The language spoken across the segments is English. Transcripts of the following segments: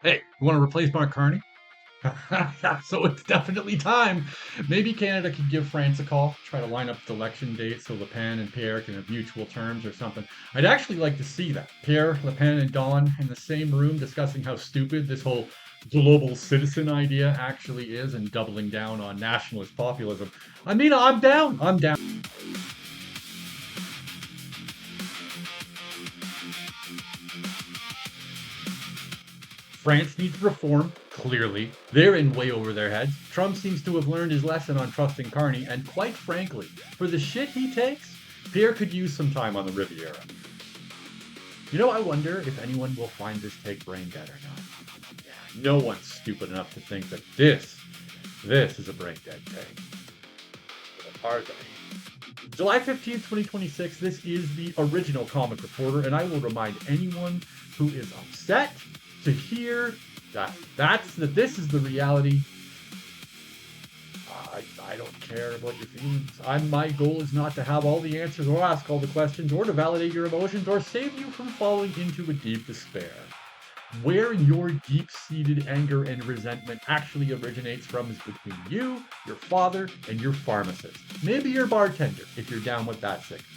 Hey, you want to replace Mark Carney? So it's definitely time. Maybe Canada could give France a call, try to line up the election date so Le Pen and Pierre can have mutual terms or something. I'd actually like to see that. Pierre, Le Pen, and Don in the same room discussing how stupid this whole global citizen idea actually is and doubling down on nationalist populism. I mean, I'm down. I'm down. France needs reform, clearly. They're in way over their heads. Trump seems to have learned his lesson on trusting Carney, and quite frankly, for the shit he takes, Pierre could use some time on the Riviera. I wonder if anyone will find this take brain dead or not. No one's stupid enough to think that this is a brain dead take. Are they? July 15th, 2026, this is the original Comic Reporter, and I will remind anyone who is upset to hear that this is the reality. I don't care about your feelings. My goal is not to have all the answers or ask all the questions or to validate your emotions or save you from falling into a deep despair. Where your deep-seated anger and resentment actually originates from is between you, your father, and your pharmacist. Maybe your bartender, if you're down with that sickness.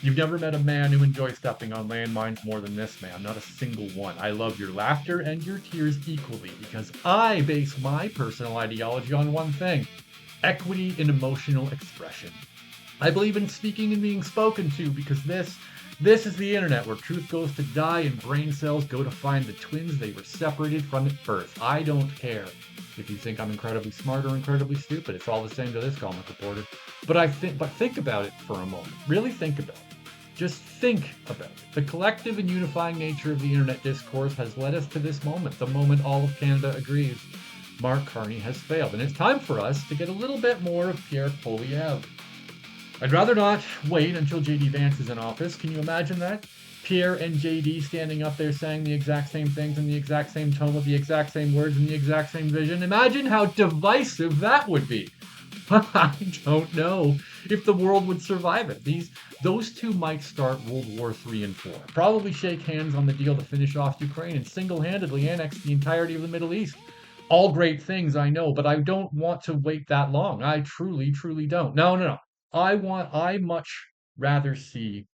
You've never met a man who enjoys stepping on landmines more than this man, not a single one. I love your laughter and your tears equally because I base my personal ideology on one thing: equity in emotional expression. I believe in speaking and being spoken to because this is the internet where truth goes to die and brain cells go to find the twins they were separated from at birth. I don't care if you think I'm incredibly smart or incredibly stupid. It's all the same to this Comic Reporter. But think about it for a moment. Really think about it. Just think about it. The collective and unifying nature of the internet discourse has led us to this moment, the moment all of Canada agrees Mark Carney has failed. And it's time for us to get a little bit more of Pierre Poilievre. I'd rather not wait until JD Vance is in office. Can you imagine that? Pierre and JD standing up there saying the exact same things in the exact same tone with the exact same words and the exact same vision. Imagine how divisive that would be. I don't know if the world would survive it. Those two might start World War III and IV. Probably shake hands on the deal to finish off Ukraine and single-handedly annex the entirety of the Middle East. All great things, I know, but I don't want to wait that long. I truly, truly don't. No, no, no. I much rather see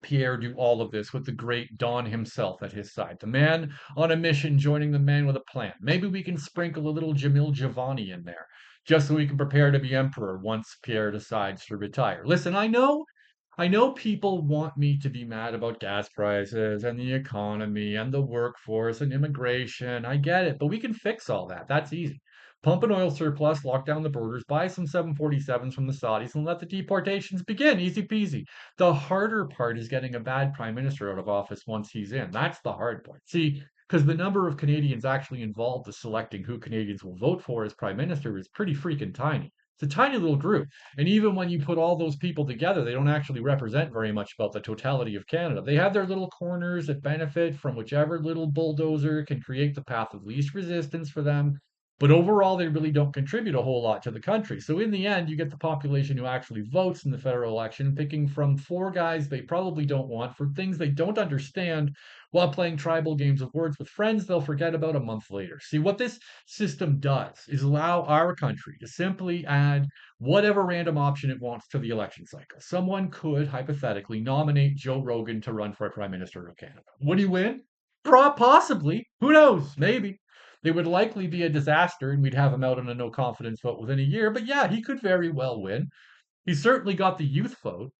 Pierre do all of this with the great Don himself at his side. The man on a mission joining the man with a plan. Maybe we can sprinkle a little Jamil Giovanni in there, just so we can prepare to be emperor once Pierre decides to retire. Listen, I know people want me to be mad about gas prices and the economy and the workforce and immigration. I get it, but we can fix all that. That's easy. Pump an oil surplus, lock down the borders, buy some 747s from the Saudis, and let the deportations begin. Easy peasy. The harder part is getting a bad prime minister out of office once he's in. That's the hard part. See, because the number of Canadians actually involved with selecting who Canadians will vote for as prime minister is pretty freaking tiny. It's a tiny little group. And even when you put all those people together, they don't actually represent very much about the totality of Canada. They have their little corners that benefit from whichever little bulldozer can create the path of least resistance for them. But overall, they really don't contribute a whole lot to the country. So in the end, you get the population who actually votes in the federal election, picking from four guys they probably don't want for things they don't understand while playing tribal games of words with friends they'll forget about a month later. See, what this system does is allow our country to simply add whatever random option it wants to the election cycle. Someone could hypothetically nominate Joe Rogan to run for Prime Minister of Canada. Would he win? Possibly. Who knows? Maybe. It would likely be a disaster and we'd have him out on a no confidence vote within a year. But yeah, he could very well win. He's certainly got the youth vote.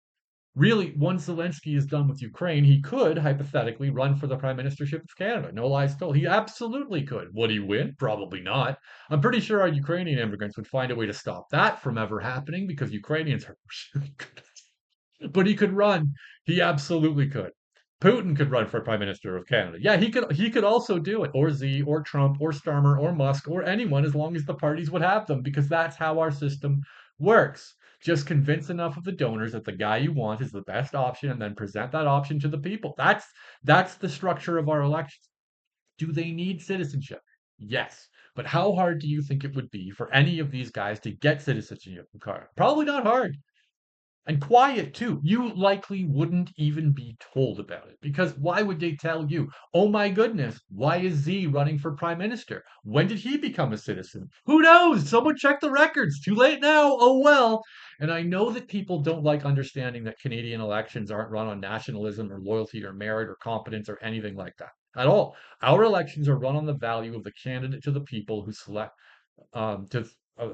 Really, once Zelensky is done with Ukraine, he could hypothetically run for the prime ministership of Canada. No lies told. He absolutely could. Would he win? Probably not. I'm pretty sure our Ukrainian immigrants would find a way to stop that from ever happening because Ukrainians are really good. But he could run. He absolutely could. Putin could run for prime minister of Canada. Yeah, he could also do it. Or Z or Trump or Starmer or Musk or anyone as long as the parties would have them because that's how our system works. Just convince enough of the donors that the guy you want is the best option and then present that option to the people. That's the structure of our elections. Do they need citizenship? Yes. But how hard do you think it would be for any of these guys to get citizenship? Probably not hard. And quiet too. You likely wouldn't even be told about it because why would they tell you? Oh my goodness, why is Z running for prime minister? When did he become a citizen? Who knows? Someone check the records. Too late now. Oh well. And I know that people don't like understanding that Canadian elections aren't run on nationalism or loyalty or merit or competence or anything like that at all. Our elections are run on the value of the candidate to the people who select to uh,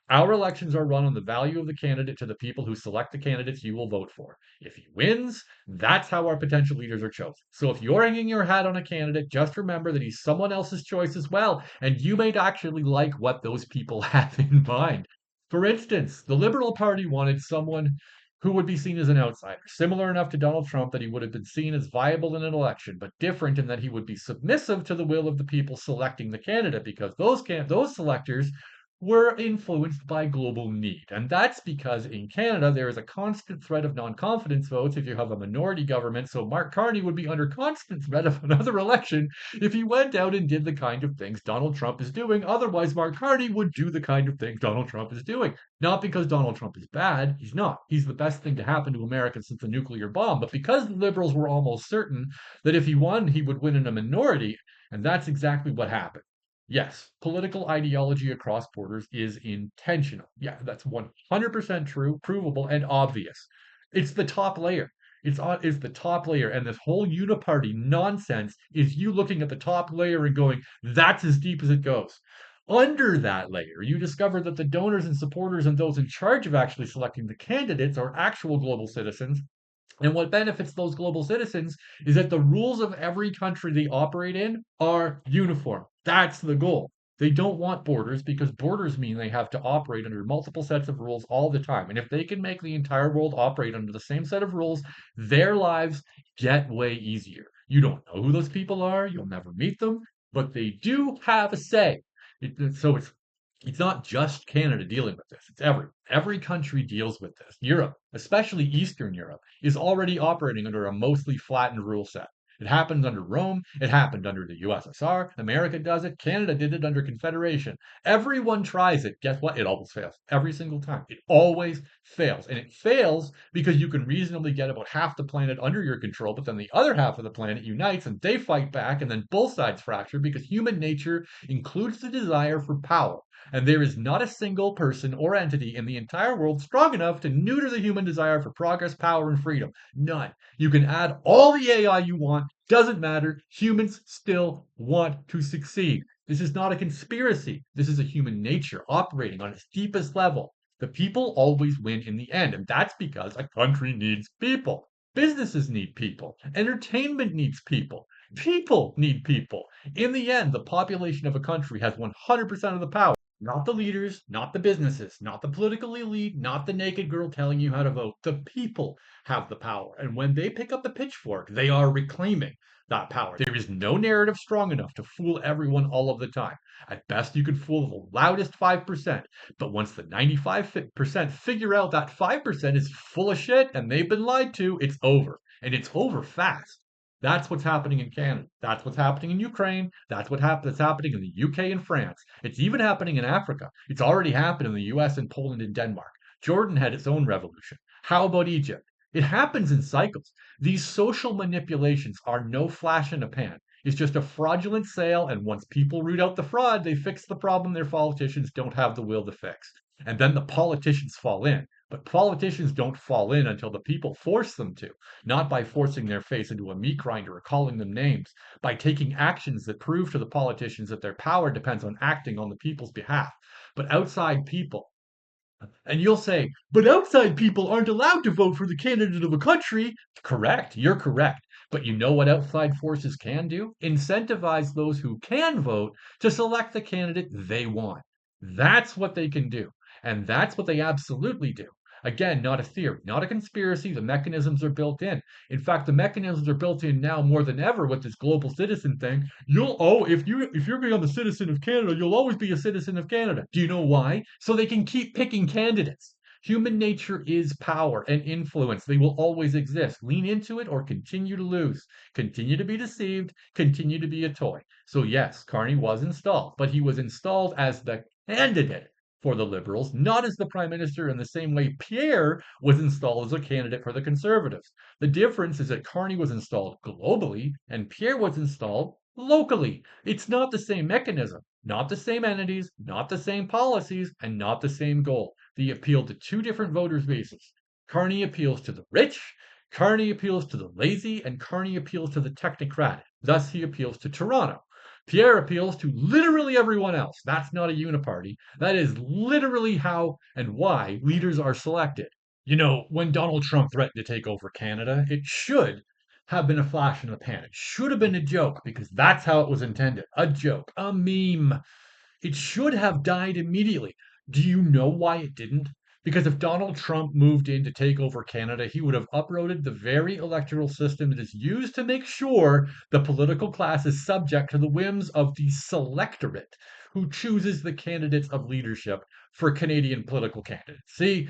our elections are run on the value of the candidate to the people who select the candidates you will vote for. If he wins, that's how our potential leaders are chosen. So if you're hanging your hat on a candidate, just remember that he's someone else's choice as well, and you may actually like what those people have in mind. For instance, the Liberal Party wanted someone who would be seen as an outsider, similar enough to Donald Trump that he would have been seen as viable in an election, but different in that he would be submissive to the will of the people selecting the candidate because those selectors were influenced by global need. And that's because in Canada, there is a constant threat of non confidence votes if you have a minority government. So Mark Carney would be under constant threat of another election if he went out and did the kind of things Donald Trump is doing. Otherwise, Mark Carney would do the kind of things Donald Trump is doing. Not because Donald Trump is bad, he's not. He's the best thing to happen to America since the nuclear bomb. But because the liberals were almost certain that if he won, he would win in a minority, and that's exactly what happened. Yes, political ideology across borders is intentional. Yeah, that's 100% true, provable, and obvious. It's the top layer. It's the top layer, and this whole Uni-Party nonsense is you looking at the top layer and going, "That's as deep as it goes." Under that layer, you discover that the donors and supporters and those in charge of actually selecting the candidates are actual global citizens, and what benefits those global citizens is that the rules of every country they operate in are uniform. That's the goal. They don't want borders because borders mean they have to operate under multiple sets of rules all the time. And if they can make the entire world operate under the same set of rules, their lives get way easier. You don't know who those people are, you'll never meet them, but they do have a say. So it's not just Canada dealing with this. It's every country deals with this. Europe, especially Eastern Europe, is already operating under a mostly flattened rule set. It happened under Rome. It happened under the USSR. America does it. Canada did it under Confederation. Everyone tries it. Guess what? It always fails. Every single time. It always fails. And it fails because you can reasonably get about half the planet under your control, but then the other half of the planet unites and they fight back, and then both sides fracture because human nature includes the desire for power. And there is not a single person or entity in the entire world strong enough to neuter the human desire for progress, power, and freedom. None. You can add all the AI you want, doesn't matter. Humans still want to succeed. This is not a conspiracy. This is a human nature operating on its deepest level. The people always win in the end, and that's because a country needs people. Businesses need people. Entertainment needs people. People need people. In the end, the population of a country has 100% of the power. Not the leaders, not the businesses, not the political elite, not the naked girl telling you how to vote. The people have the power. And when they pick up the pitchfork, they are reclaiming that power. There is no narrative strong enough to fool everyone all of the time. At best, you can fool the loudest 5%. But once the 95% figure out that 5% is full of shit and they've been lied to, it's over. And it's over fast. That's what's happening in Canada. That's what's happening in Ukraine. That's happening in the UK and France. It's even happening in Africa. It's already happened in the US and Poland and Denmark. Jordan had its own revolution. How about Egypt? It happens in cycles. These social manipulations are no flash in a pan. It's just a fraudulent sale, and once people root out the fraud, they fix the problem their politicians don't have the will to fix. And then the politicians fall in. But politicians don't fall in until the people force them to, not by forcing their face into a meat grinder or calling them names, by taking actions that prove to the politicians that their power depends on acting on the people's behalf. But outside people, and you'll say, but outside people aren't allowed to vote for the candidate of a country. Correct, you're correct. But you know what outside forces can do? Incentivize those who can vote to select the candidate they want. That's what they can do. And that's what they absolutely do. Again, not a theory, not a conspiracy. The mechanisms are built in. In fact, the mechanisms are built in now more than ever with this global citizen thing. If you're going to become a citizen of Canada, you'll always be a citizen of Canada. Do you know why? So they can keep picking candidates. Human nature is power and influence. They will always exist. Lean into it or continue to lose. Continue to be deceived. Continue to be a toy. So yes, Carney was installed, but he was installed as the candidate, for the Liberals, not as the Prime Minister in the same way Pierre was installed as a candidate for the Conservatives. The difference is that Carney was installed globally and Pierre was installed locally. It's not the same mechanism, not the same entities, not the same policies, and not the same goal. They appeal to two different voters' bases. Carney appeals to the rich, Carney appeals to the lazy, and Carney appeals to the technocratic. Thus, he appeals to Toronto. Pierre appeals to literally everyone else. That's not a Uni-Party. That is literally how and why leaders are selected. You know, when Donald Trump threatened to take over Canada, it should have been a flash in the pan. It should have been a joke because that's how it was intended. A joke, a meme. It should have died immediately. Do you know why it didn't? Because if Donald Trump moved in to take over Canada, he would have uprooted the very electoral system that is used to make sure the political class is subject to the whims of the selectorate who chooses the candidates of leadership for Canadian political candidates. See,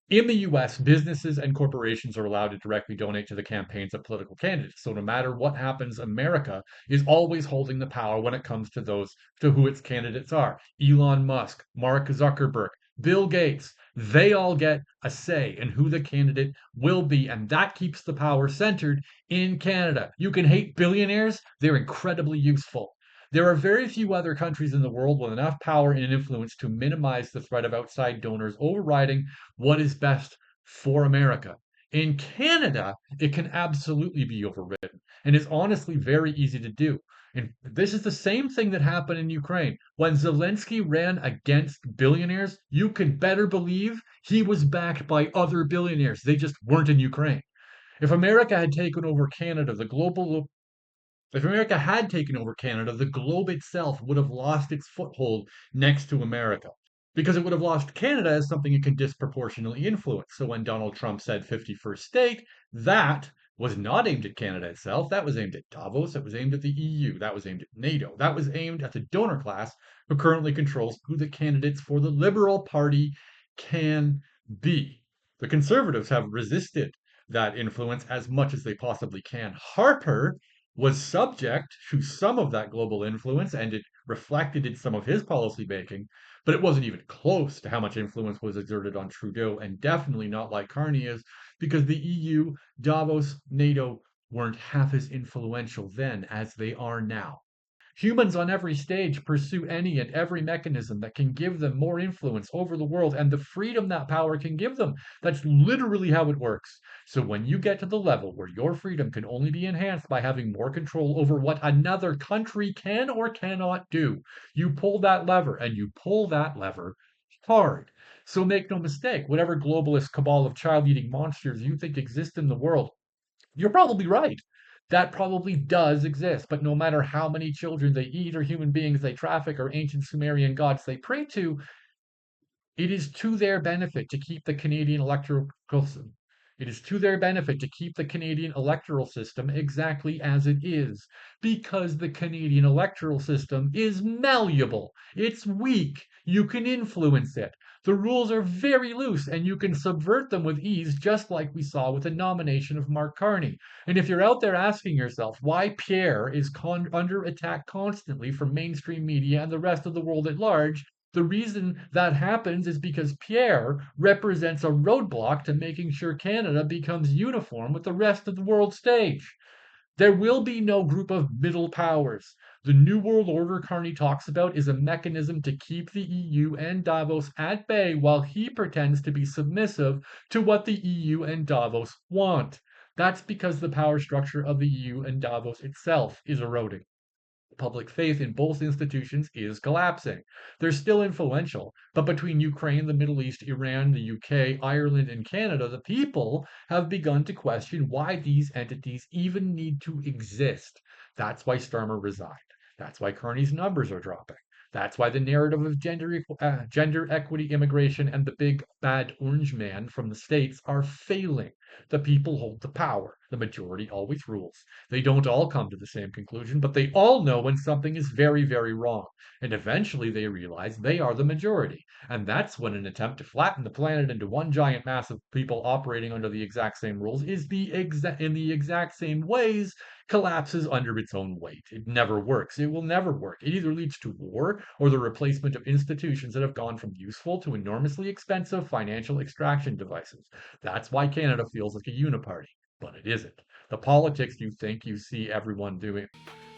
in the US, businesses and corporations are allowed to directly donate to the campaigns of political candidates. So no matter what happens, America is always holding the power when it comes to those to who its candidates are. Elon Musk, Mark Zuckerberg, Bill Gates, they all get a say in who the candidate will be, and that keeps the power centered in Canada. You can hate billionaires, they're incredibly useful. There are very few other countries in the world with enough power and influence to minimize the threat of outside donors overriding what is best for America. In Canada, it can absolutely be overridden and is honestly very easy to do. And this is the same thing that happened in Ukraine. When Zelensky ran against billionaires, you can better believe he was backed by other billionaires. They just weren't in Ukraine. If America had taken over Canada, if America had taken over Canada, the globe itself would have lost its foothold next to America because it would have lost Canada as something it can disproportionately influence. So when Donald Trump said 51st state, that was not aimed at Canada itself. That was aimed at Davos. It was aimed at the EU. That was aimed at NATO. That was aimed at the donor class who currently controls who the candidates for the Liberal Party can be. The Conservatives have resisted that influence as much as they possibly can. Harper was subject to some of that global influence and it reflected in some of his policy making, but it wasn't even close to how much influence was exerted on Trudeau, and definitely not like Carney is, because the EU, Davos, NATO weren't half as influential then as they are now. Humans on every stage pursue any and every mechanism that can give them more influence over the world and the freedom that power can give them. That's literally how it works. So when you get to the level where your freedom can only be enhanced by having more control over what another country can or cannot do, you pull that lever and you pull that lever hard. So make no mistake, whatever globalist cabal of child eating monsters you think exist in the world, you're probably right. That probably does exist, but no matter how many children they eat or human beings they traffic or ancient Sumerian gods they pray to, it is to their benefit to keep the Canadian electoral system. It is to their benefit to keep the Canadian electoral system exactly as it is, because the Canadian electoral system is malleable. It's weak. You can influence it. The rules are very loose, and you can subvert them with ease, just like we saw with the nomination of Mark Carney. And if you're out there asking yourself why Pierre is under attack constantly from mainstream media and the rest of the world at large, the reason that happens is because Pierre represents a roadblock to making sure Canada becomes uniform with the rest of the world stage. There will be no group of middle powers. The New World Order Carney talks about is a mechanism to keep the EU and Davos at bay while he pretends to be submissive to what the EU and Davos want. That's because the power structure of the EU and Davos itself is eroding. Public faith in both institutions is collapsing. They're still influential, but between Ukraine, the Middle East, Iran, the UK, Ireland, and Canada, the people have begun to question why these entities even need to exist. That's why Starmer resigned. That's why Carney's numbers are dropping. That's why the narrative of gender equity, immigration, and the big bad orange man from the States are failing. The people hold the power. The majority always rules. They don't all come to the same conclusion, but they all know when something is very, very wrong. And eventually they realize they are the majority. And that's when an attempt to flatten the planet into one giant mass of people operating under the exact same rules is in the exact same ways collapses under its own weight. It never works. It will never work. It either leads to war or the replacement of institutions that have gone from useful to enormously expensive financial extraction devices. That's why Canada feels like a Uni-Party, but it isn't. The politics you think you see everyone doing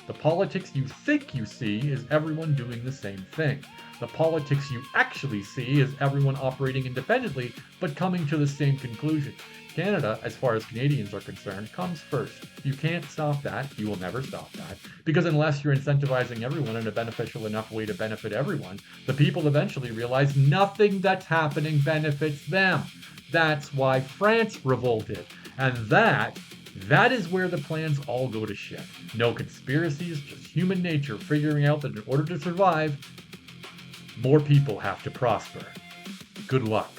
the politics you think you see is everyone doing the same thing. The politics you actually see is everyone operating independently, but coming to the same conclusion. Canada, as far as Canadians are concerned, comes first. You can't stop that. You will never stop that. Because unless you're incentivizing everyone in a beneficial enough way to benefit everyone, the people eventually realize nothing that's happening benefits them. That's why France revolted. And that is where the plans all go to shit. No conspiracies, just human nature figuring out that in order to survive, more people have to prosper. Good luck.